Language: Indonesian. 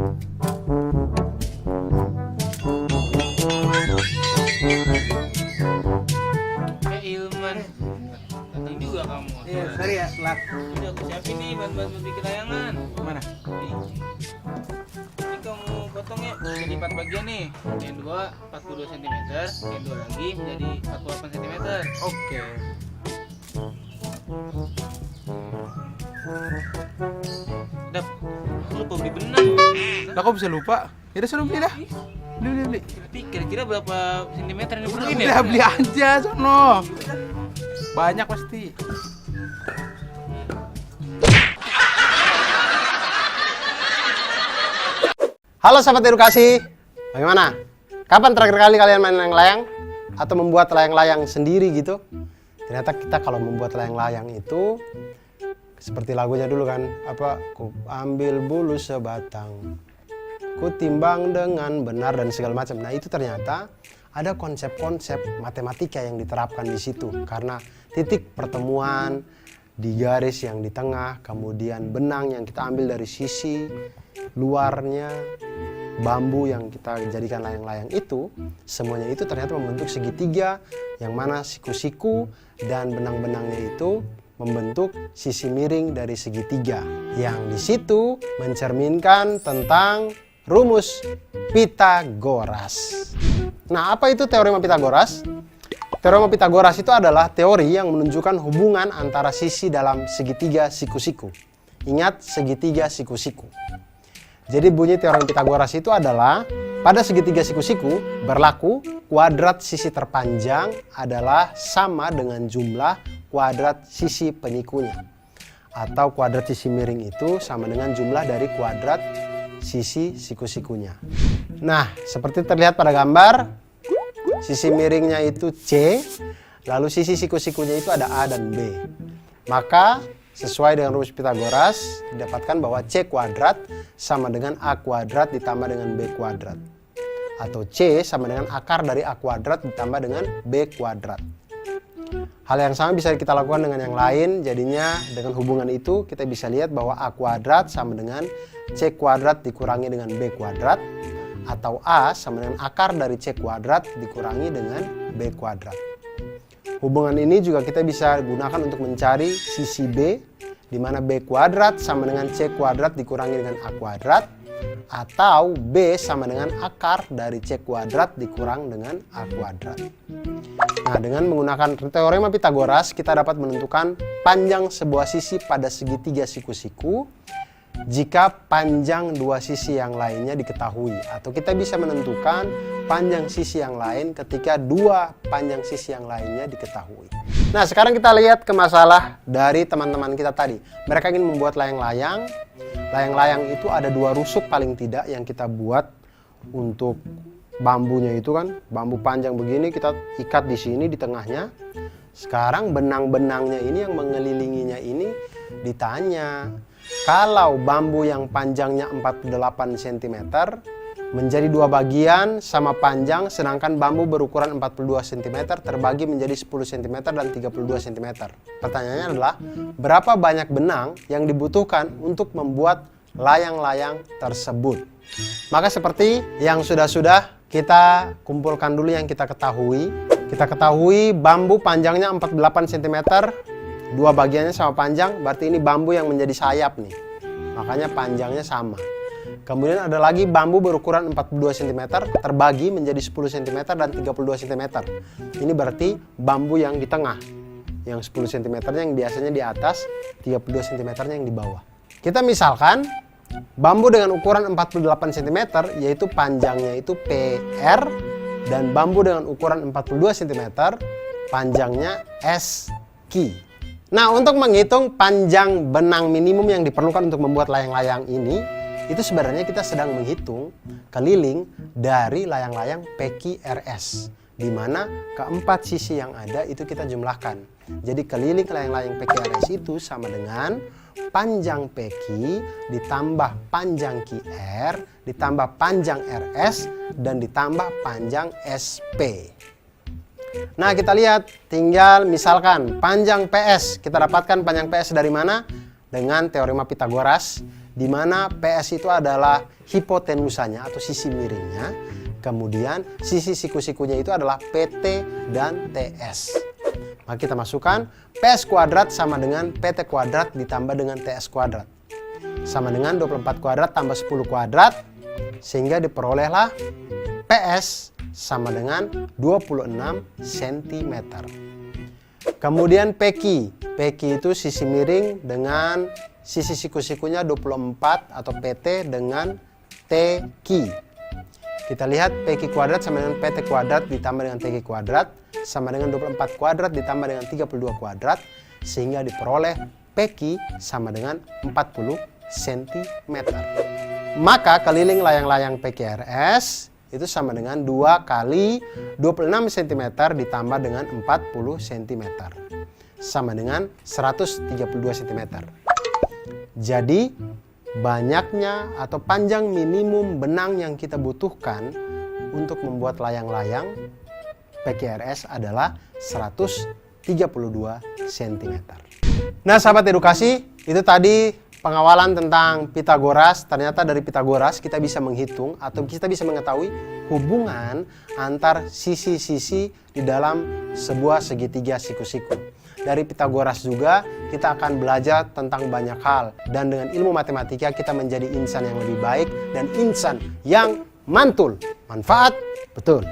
Ilman, datang juga kamu. Iya, sorry ya, telat. Udah aku siapin nih bahan-bahan bikin layangan. Mana? Nih. Ini kamu potongnya jadi 4 bagian nih. Yang dua 42 cm, yang dua lagi menjadi 48 cm. Oke. Dap, aku lupa beli benang. Lah kok bisa lupa? Ya udah suruh beli dah. Beli. Tapi kira-kira berapa sentimeter yang Udah, diperluin ya? beli aja sono. Banyak pasti. Halo sahabat edukasi, bagaimana? Kapan terakhir kali kalian main layang-layang? Atau membuat layang-layang sendiri gitu? Ternyata kita kalau membuat layang-layang itu seperti lagunya dulu kan, apa? Ku ambil bulu sebatang, ku timbang dengan benar dan segala macam. Nah itu ternyata ada konsep-konsep matematika yang diterapkan di situ. Karena titik pertemuan di garis yang di tengah, kemudian benang yang kita ambil dari sisi luarnya, bambu yang kita jadikan layang-layang itu, semuanya itu ternyata membentuk segitiga, yang mana siku-siku dan benang-benangnya itu membentuk sisi miring dari segitiga, yang di situ mencerminkan tentang rumus Pitagoras. Nah, apa itu teorema Pitagoras? Teorema Pitagoras itu adalah teori yang menunjukkan hubungan antara sisi dalam segitiga siku-siku. Ingat, segitiga siku-siku. Jadi bunyi teorema Pitagoras itu adalah pada segitiga siku-siku berlaku kuadrat sisi terpanjang adalah sama dengan jumlah kuadrat sisi penyikunya. Atau kuadrat sisi miring itu sama dengan jumlah dari kuadrat sisi siku-sikunya. Nah, seperti terlihat pada gambar, sisi miringnya itu C, lalu sisi siku-sikunya itu ada A dan B. Maka sesuai dengan rumus Pitagoras, didapatkan bahwa C kuadrat sama dengan A kuadrat ditambah dengan B kuadrat. Atau C sama dengan akar dari A kuadrat ditambah dengan B kuadrat. Hal yang sama bisa kita lakukan dengan yang lain, jadinya dengan hubungan itu kita bisa lihat bahwa A kuadrat sama dengan C kuadrat dikurangi dengan B kuadrat. Atau A sama dengan akar dari C kuadrat dikurangi dengan B kuadrat. Hubungan ini juga kita bisa gunakan untuk mencari sisi B, di mana B kuadrat sama dengan C kuadrat dikurangi dengan A kuadrat, atau B sama dengan akar dari C kuadrat dikurang dengan A kuadrat. Nah, dengan menggunakan teorema Pitagoras, kita dapat menentukan panjang sebuah sisi pada segitiga siku-siku jika panjang dua sisi yang lainnya diketahui, atau kita bisa menentukan panjang sisi yang lain ketika dua panjang sisi yang lainnya diketahui. Nah, sekarang kita lihat ke masalah dari teman-teman kita tadi. Mereka ingin membuat layang-layang. Layang-layang itu ada dua rusuk paling tidak yang kita buat untuk bambunya itu kan. Bambu panjang begini kita ikat di sini di tengahnya. Sekarang benang-benangnya ini yang mengelilinginya ini ditanya, kalau bambu yang panjangnya 48 cm menjadi dua bagian sama panjang, sedangkan bambu berukuran 42 cm terbagi menjadi 10 cm dan 32 cm. Pertanyaannya adalah, berapa banyak benang yang dibutuhkan untuk membuat layang-layang tersebut? Maka seperti yang sudah-sudah, kita kumpulkan dulu yang kita ketahui. Kita ketahui bambu panjangnya 48 cm, dua bagiannya sama panjang, berarti ini bambu yang menjadi sayap nih. Makanya panjangnya sama. Kemudian ada lagi bambu berukuran 42 cm terbagi menjadi 10 cm dan 32 cm. Ini berarti bambu yang di tengah. Yang 10 cm yang biasanya di atas, 32 cm yang di bawah. Kita misalkan bambu dengan ukuran 48 cm yaitu panjangnya itu PR, dan bambu dengan ukuran 42 cm panjangnya SQ. Nah, untuk menghitung panjang benang minimum yang diperlukan untuk membuat layang-layang ini, itu sebenarnya kita sedang menghitung keliling dari layang-layang PQRS, di mana keempat sisi yang ada itu kita jumlahkan. Jadi keliling layang-layang PQRS itu sama dengan panjang PQ ditambah panjang QR ditambah panjang RS dan ditambah panjang SP. Nah, kita lihat, tinggal misalkan panjang PS. Kita dapatkan panjang PS dari mana? Dengan teorema Pitagoras, di mana PS itu adalah hipotenusanya atau sisi miringnya. Kemudian sisi siku-sikunya itu adalah PT dan TS. Maka kita masukkan PS kuadrat sama dengan PT kuadrat ditambah dengan TS kuadrat. Sama dengan 24 kuadrat tambah 10 kuadrat. Sehingga diperolehlah PS sama dengan 26 cm. Kemudian PQ. PQ itu sisi miring dengan sisi siku-sikunya 24 atau PT dengan TQ. Kita lihat PQ kuadrat sama dengan PT kuadrat ditambah dengan TQ kuadrat sama dengan 24 kuadrat ditambah dengan 32 kuadrat sehingga diperoleh PQ sama dengan 40 cm. Maka keliling layang-layang PQRS itu sama dengan 2 kali 26 cm ditambah dengan 40 cm. Sama dengan 132 cm. Jadi banyaknya atau panjang minimum benang yang kita butuhkan untuk membuat layang-layang PQRS adalah 132 cm. Nah sahabat edukasi, itu tadi pengawalan tentang Pitagoras. Ternyata dari Pitagoras kita bisa menghitung atau kita bisa mengetahui hubungan antar sisi-sisi di dalam sebuah segitiga siku-siku. Dari Pitagoras juga kita akan belajar tentang banyak hal. Dan dengan ilmu matematika kita menjadi insan yang lebih baik dan insan yang mantul. Manfaat betul.